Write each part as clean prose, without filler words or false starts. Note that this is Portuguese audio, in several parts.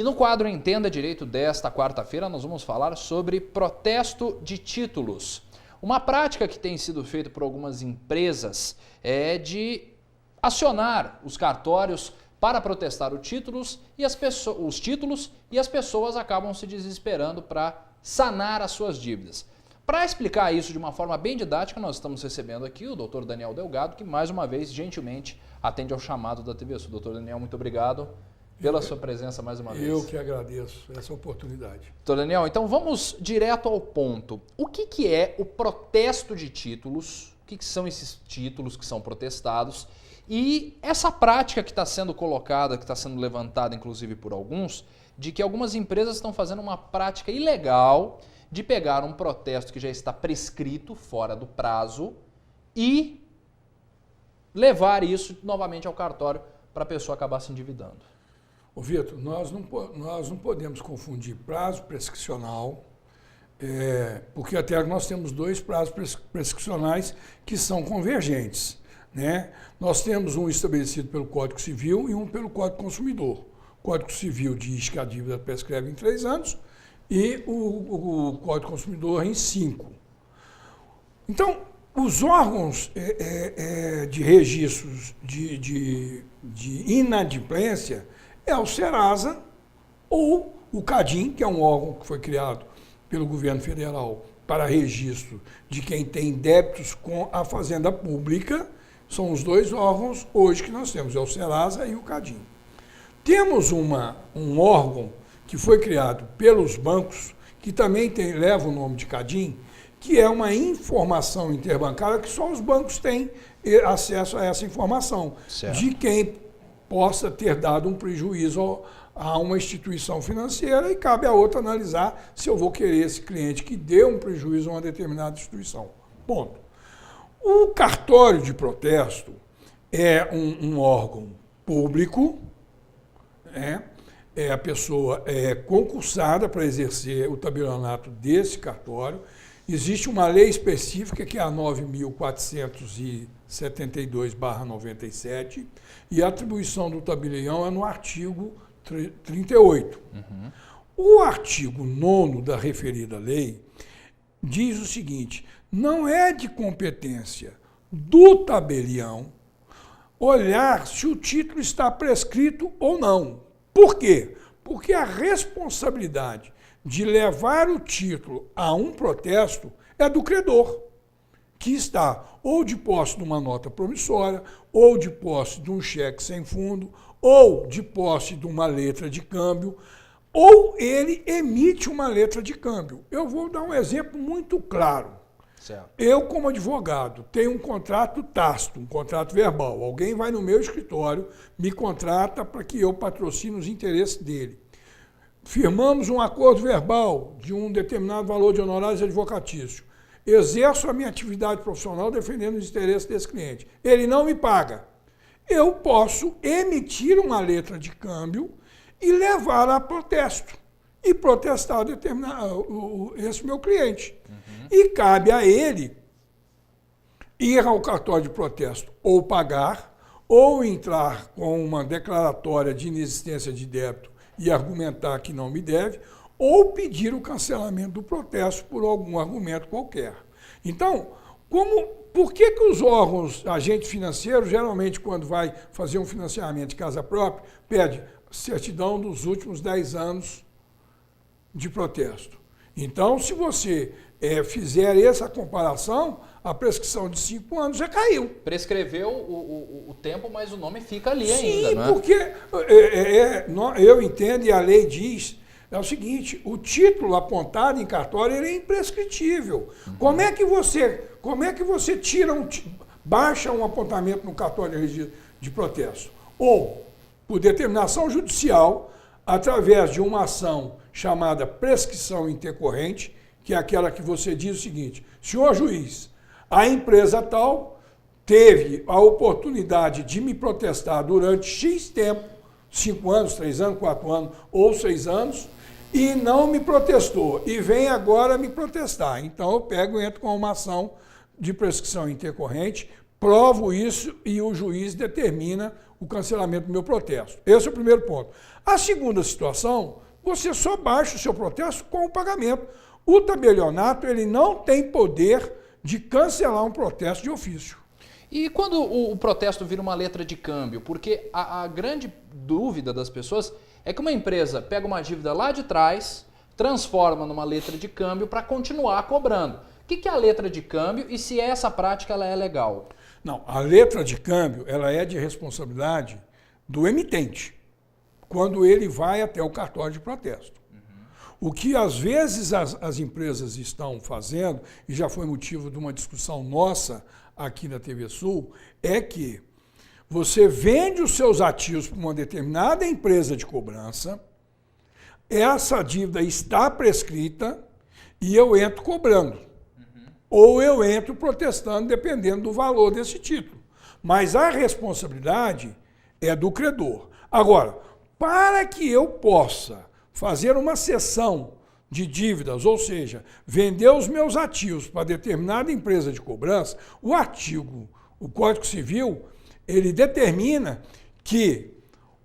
no quadro Entenda Direito desta quarta-feira, nós vamos falar sobre protesto de títulos. Uma prática que tem sido feita por algumas empresas é de acionar os cartórios para protestar os títulos e as pessoas acabam se desesperando para sanar as suas dívidas. Para explicar isso de uma forma bem didática, nós estamos recebendo aqui o Dr. Daniel Delgado, que mais uma vez, gentilmente, atende ao chamado da TV Sul. Dr. Daniel, muito obrigado pela sua presença mais uma vez. Eu que agradeço essa oportunidade. Dr. Daniel, então vamos direto ao ponto. O que é o protesto de títulos? O que são esses títulos que são protestados? E essa prática que está sendo colocada, que está sendo levantada inclusive por alguns, de que algumas empresas estão fazendo uma prática ilegal de pegar um protesto que já está prescrito, fora do prazo, e levar isso novamente ao cartório para a pessoa acabar se endividando. Ô Vitor, nós não podemos confundir prazo prescricional, porque até nós temos dois prazos prescricionais que são convergentes, né? Nós temos um estabelecido pelo Código Civil e um pelo Código Consumidor. O Código Civil diz que a dívida prescreve em 3 anos e o Código Consumidor em 5. Então, os órgãos de registros de inadimplência é o Serasa ou o CADIM, que é um órgão que foi criado pelo governo federal para registro de quem tem débitos com a Fazenda Pública. São os dois órgãos hoje que nós temos, é o Serasa e o CADIM. Temos um órgão que foi criado pelos bancos, que também leva o nome de CADIM, que é uma informação interbancária que só os bancos têm acesso a essa informação, certo, de quem possa ter dado um prejuízo a uma instituição financeira, e cabe a outra analisar se eu vou querer esse cliente que deu um prejuízo a uma determinada instituição. Ponto. O cartório de protesto é um órgão público, a pessoa é concursada para exercer o tabelionato desse cartório. Existe uma lei específica, que é a 9.472/97, e a atribuição do tabelião é no artigo 38. Uhum. O artigo 9º da referida lei diz o seguinte: não é de competência do tabelião olhar se o título está prescrito ou não. Por quê? Porque a responsabilidade de levar o título a um protesto é do credor, que está ou de posse de uma nota promissória, ou de posse de um cheque sem fundo, ou de posse de uma letra de câmbio, ou ele emite uma letra de câmbio. Eu vou dar um exemplo muito claro. Certo. Eu, como advogado, tenho um contrato tácito, um contrato verbal. Alguém vai no meu escritório, me contrata para que eu patrocine os interesses dele. Firmamos um acordo verbal de um determinado valor de honorários advocatícios. Exerço a minha atividade profissional defendendo os interesses desse cliente. Ele não me paga. Eu posso emitir uma letra de câmbio e levar a protesto. E protestar esse meu cliente. Uhum. E cabe a ele ir ao cartório de protesto ou pagar, ou entrar com uma declaratória de inexistência de débito e argumentar que não me deve, ou pedir o cancelamento do protesto por algum argumento qualquer. Então, por que os órgãos, agentes financeiros, geralmente quando vai fazer um financiamento de casa própria, pede certidão dos últimos 10 anos de protesto? Então, se você fizer essa comparação, a prescrição de 5 anos já caiu. Prescreveu o tempo, mas o nome fica ali ainda, não é? Sim, porque eu entendo e a lei diz, é o seguinte: o título apontado em cartório ele é imprescritível. Uhum. Como é que você baixa um apontamento no cartório de protesto? Ou, por determinação judicial, através de uma ação chamada prescrição intercorrente, que é aquela que você diz o seguinte: senhor juiz, a empresa tal teve a oportunidade de me protestar durante X tempo, 5 anos, 3 anos, 4 anos ou 6 anos, e não me protestou, e vem agora me protestar. Então eu pego e entro com uma ação de prescrição intercorrente provo isso e o juiz determina o cancelamento do meu protesto. Esse é o primeiro ponto. A segunda situação, você só baixa o seu protesto com o pagamento. O tabelionato ele não tem poder de cancelar um protesto de ofício. E quando o protesto vira uma letra de câmbio? Porque a grande dúvida das pessoas é que uma empresa pega uma dívida lá de trás, transforma numa letra de câmbio para continuar cobrando. O que é a letra de câmbio e se essa prática ela é legal? Não, a letra de câmbio ela é de responsabilidade do emitente, quando ele vai até o cartório de protesto. O que às vezes as empresas estão fazendo, e já foi motivo de uma discussão nossa aqui na TV Sul, é que você vende os seus ativos para uma determinada empresa de cobrança, essa dívida está prescrita e eu entro cobrando. Ou eu entro protestando, dependendo do valor desse título. Mas a responsabilidade é do credor. Agora, para que eu possa fazer uma cessão de dívidas, ou seja, vender os meus ativos para determinada empresa de cobrança, o Código Civil, ele determina que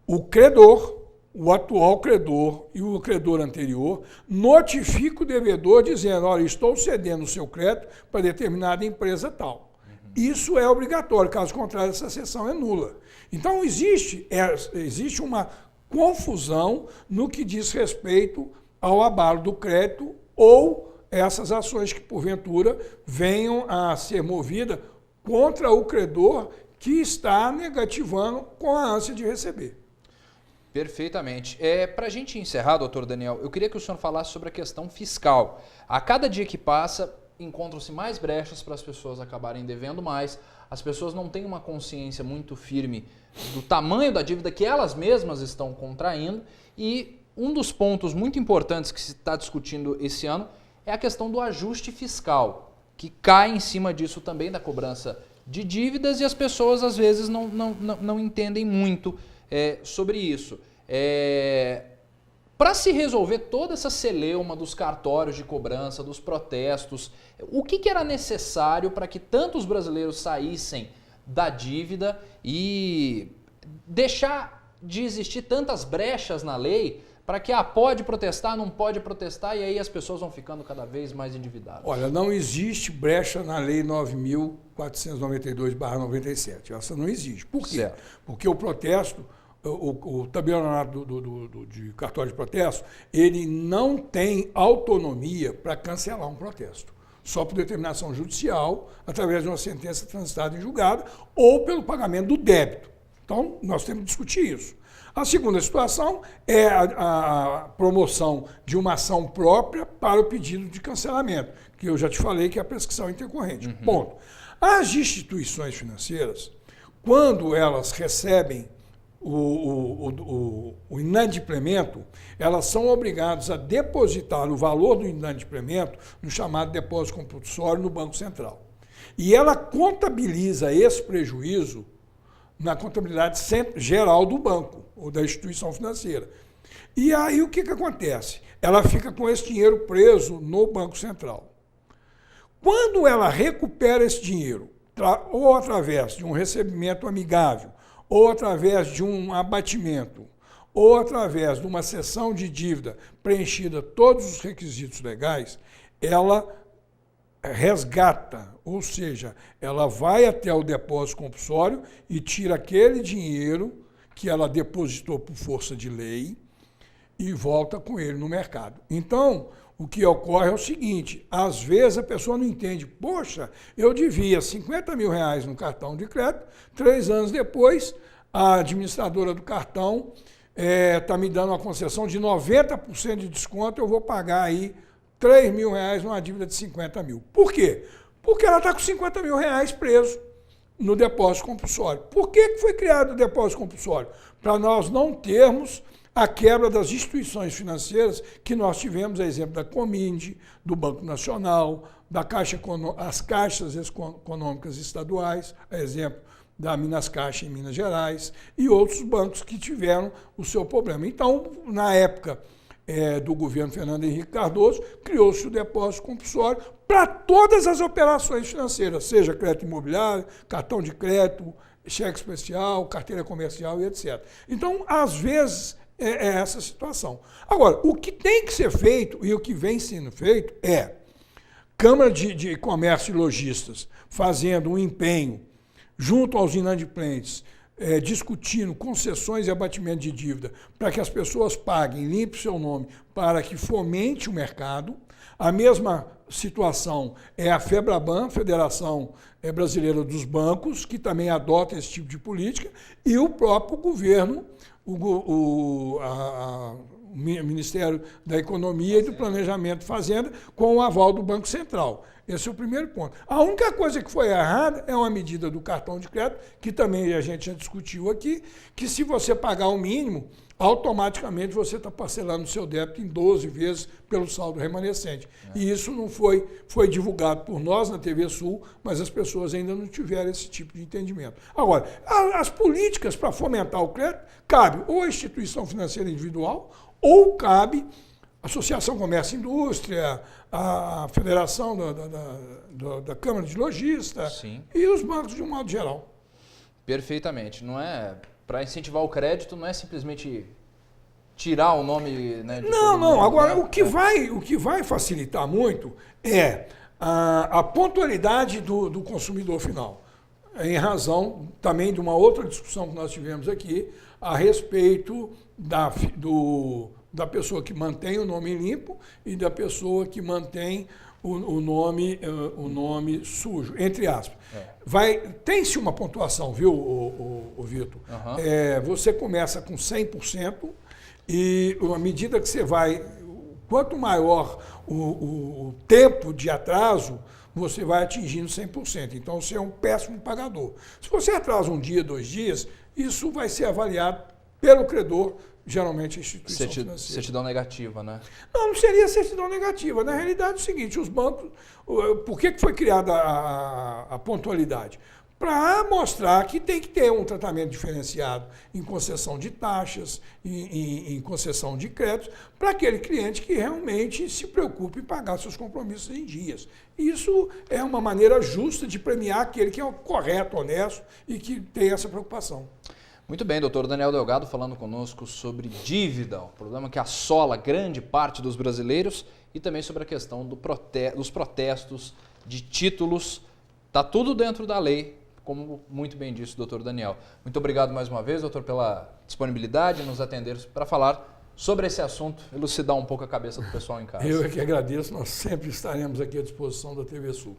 o credor, o atual credor e o credor anterior notifica o devedor dizendo, olha, estou cedendo o seu crédito para determinada empresa tal. Isso é obrigatório, caso contrário, essa cessão é nula. Então, existe uma confusão no que diz respeito ao abalo do crédito ou essas ações que, porventura, venham a ser movidas contra o credor que está negativando com a ânsia de receber. Perfeitamente. Para a gente encerrar, doutor Daniel, eu queria que o senhor falasse sobre a questão fiscal. A cada dia que passa, encontram-se mais brechas para as pessoas acabarem devendo mais. As pessoas não têm uma consciência muito firme do tamanho da dívida que elas mesmas estão contraindo. E um dos pontos muito importantes que se está discutindo esse ano é a questão do ajuste fiscal, que cai em cima disso também da cobrança de dívidas e as pessoas às vezes não entendem muito sobre isso. Para se resolver toda essa celeuma dos cartórios de cobrança, dos protestos, o que era necessário para que tantos brasileiros saíssem da dívida e deixar de existir tantas brechas na lei para que pode protestar, não pode protestar e aí as pessoas vão ficando cada vez mais endividadas? Olha, não existe brecha na Lei 9.492/97. Essa não existe. Por quê? Certo. Porque o protesto, o tabelionato de cartório de protesto, ele não tem autonomia para cancelar um protesto. Só por determinação judicial, através de uma sentença transitada em julgado, ou pelo pagamento do débito. Então, nós temos que discutir isso. A segunda situação é a promoção de uma ação própria para o pedido de cancelamento, que eu já te falei que é a prescrição intercorrente. Ponto. As instituições financeiras, quando elas recebem o inadimplemento, elas são obrigadas a depositar o valor do inadimplemento no chamado depósito compulsório no Banco Central. E ela contabiliza esse prejuízo na contabilidade geral do banco ou da instituição financeira. E aí o que acontece? Ela fica com esse dinheiro preso no Banco Central. Quando ela recupera esse dinheiro, ou através de um recebimento amigável, ou através de um abatimento, ou através de uma cessão de dívida preenchida todos os requisitos legais, ela resgata, ou seja, ela vai até o depósito compulsório e tira aquele dinheiro que ela depositou por força de lei e volta com ele no mercado. Então, o que ocorre é o seguinte, às vezes a pessoa não entende, poxa, eu devia 50 mil reais no cartão de crédito, 3 anos depois, a administradora do cartão está me dando uma concessão de 90% de desconto, eu vou pagar aí 3 mil reais numa dívida de 50 mil. Por quê? Porque ela está com 50 mil reais preso no depósito compulsório. Por que foi criado o depósito compulsório? Para nós não termos a quebra das instituições financeiras que nós tivemos, a exemplo da Comind, do Banco Nacional, as caixas econômicas estaduais, a exemplo da Minas Caixa em Minas Gerais, e outros bancos que tiveram o seu problema. Então, na época do governo Fernando Henrique Cardoso, criou-se o depósito compulsório para todas as operações financeiras, seja crédito imobiliário, cartão de crédito, cheque especial, carteira comercial e etc. Então, às vezes, é essa situação. Agora, o que tem que ser feito e o que vem sendo feito é Câmara de Comércio e Lojistas fazendo um empenho junto aos inadimplentes, discutindo concessões e abatimento de dívida para que as pessoas paguem, limpem seu nome, para que fomente o mercado. A mesma situação é a FEBRABAN, Federação Brasileira dos Bancos, que também adota esse tipo de política, e o próprio governo, o Ministério da Economia e do Planejamento e Fazenda, com o aval do Banco Central. Esse é o primeiro ponto. A única coisa que foi errada é uma medida do cartão de crédito, que também a gente já discutiu aqui, que se você pagar o mínimo, automaticamente você está parcelando o seu débito em 12 vezes pelo saldo remanescente. E isso não foi divulgado por nós na TV Sul, mas as pessoas ainda não tiveram esse tipo de entendimento. Agora, as políticas para fomentar o crédito, cabe ou a instituição financeira individual, ou cabe a Associação Comércio e Indústria, a Federação da Câmara de Lojistas. Sim. E os bancos de um modo geral. Perfeitamente. Não é para incentivar o crédito, não é simplesmente tirar o nome, né, de todo mundo, Agora, né? o que vai facilitar muito é a pontualidade do consumidor final. Em razão também de uma outra discussão que nós tivemos aqui a respeito da pessoa que mantém o nome limpo e da pessoa que mantém o nome sujo, entre aspas. Tem-se uma pontuação, viu, o Vitor? Uhum. Você começa com 100% e à medida que você vai, quanto maior o tempo de atraso, você vai atingindo 100%. Então, você é um péssimo pagador. Se você atrasa um dia, 2 dias, isso vai ser avaliado pelo credor, geralmente a instituição financeira. Certidão negativa, né? Não seria certidão negativa. Na realidade é o seguinte, os bancos... Por que foi criada a pontualidade? Para mostrar que tem que ter um tratamento diferenciado em concessão de taxas, em concessão de créditos, para aquele cliente que realmente se preocupe em pagar seus compromissos em dias. Isso é uma maneira justa de premiar aquele que é correto, honesto e que tem essa preocupação. Muito bem, doutor Daniel Delgado falando conosco sobre dívida, o problema que assola grande parte dos brasileiros e também sobre a questão dos protestos de títulos. Está tudo dentro da lei, como muito bem disse o doutor Daniel. Muito obrigado mais uma vez, doutor, pela disponibilidade em nos atender para falar sobre esse assunto, elucidar um pouco a cabeça do pessoal em casa. Eu é que agradeço, nós sempre estaremos aqui à disposição da TV Sul.